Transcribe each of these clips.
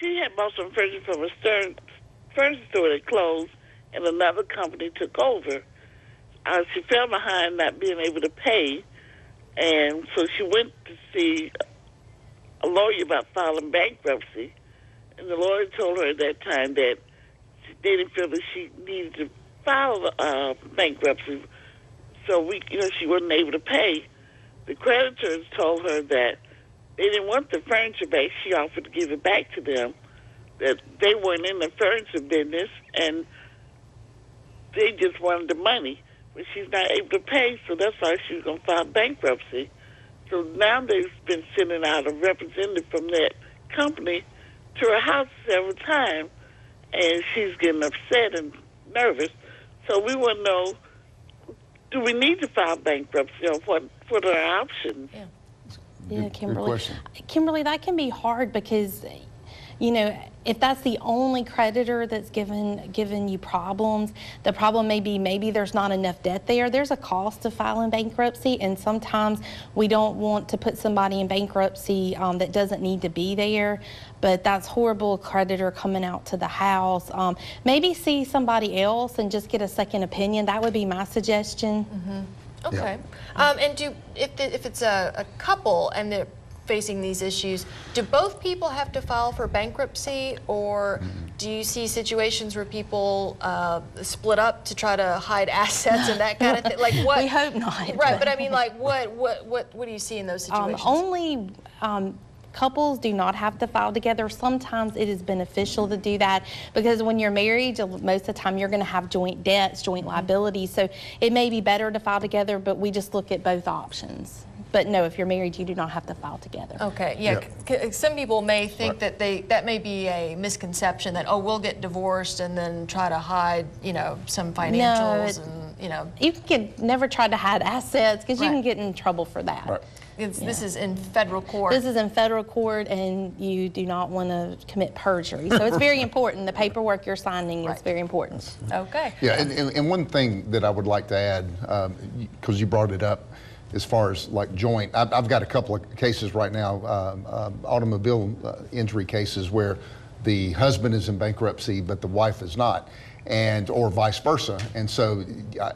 she had bought some furniture from a furniture store that closed, and another company took over. She fell behind not being able to pay, and so she went to see a lawyer about filing bankruptcy, and the lawyer told her at that time that they didn't feel that she needed to file bankruptcy, so she wasn't able to pay. The creditors told her that they didn't want the furniture back. She offered to give it back to them, that they weren't in the furniture business, and they just wanted the money. But she's not able to pay, so that's why she was going to file bankruptcy. So now they've been sending out a representative from that company to her house several times, and she's getting upset and nervous. So we want to know, do we need to file bankruptcy, or what are our options? Yeah, Kimberly. Kimberly, that can be hard because, you know, if that's the only creditor that's given you problems, the problem may be maybe there's not enough debt there. There's a cost to filing bankruptcy, and sometimes we don't want to put somebody in bankruptcy that doesn't need to be there. But that's horrible creditor coming out to the house. Maybe see somebody else and just get a second opinion. That would be my suggestion. Okay. And if it's a couple and they're facing these issues, do both people have to file for bankruptcy, or do you see situations where people split up to try to hide assets and that kind of thing? Like what? We hope not. Right, but I mean, like what do you see in those situations? Only couples do not have to file together. Sometimes it is beneficial to do that because when you're married, most of the time you're going to have joint debts, joint liabilities. So it may be better to file together, but we just look at both options. But no, if you're married, you do not have to file together. Okay, yeah. Some people may think that that may be a misconception that, oh, we'll get divorced and then try to hide, you know, some financials and, you know. You can never try to hide assets because you can get in trouble for that. This is in federal court. This is in federal court, and you do not want to commit perjury. So it's very important. The paperwork you're signing is very important. Okay. Yeah, and one thing that I would like to add, because you brought it up, as far as like joint, I've got a couple of cases right now, automobile injury cases where the husband is in bankruptcy, but the wife is not, or vice versa. And so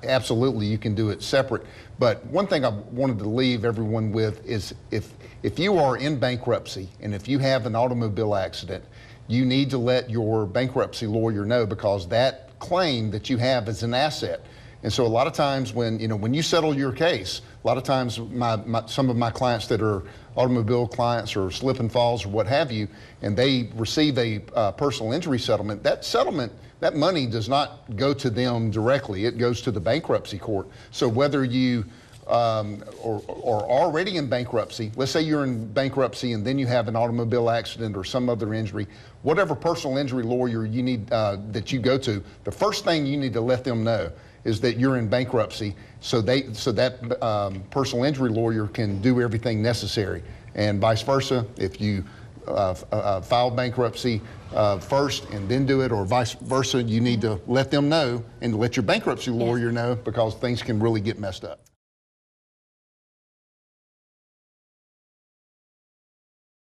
absolutely you can do it separate. But one thing I wanted to leave everyone with is if you are in bankruptcy and if you have an automobile accident, you need to let your bankruptcy lawyer know, because that claim that you have is an asset. And so a lot of times when you settle your case, a lot of times some of my clients that are automobile clients or slip and falls or what have you, and they receive a personal injury settlement, that money does not go to them directly. It goes to the bankruptcy court. So whether you are already in bankruptcy, let's say you're in bankruptcy and then you have an automobile accident or some other injury, whatever personal injury lawyer you need that you go to, the first thing you need to let them know is that you're in bankruptcy, so that personal injury lawyer can do everything necessary, and vice versa. If you file bankruptcy first and then do it, or vice versa, you need to let them know and let your bankruptcy lawyer know, because things can really get messed up.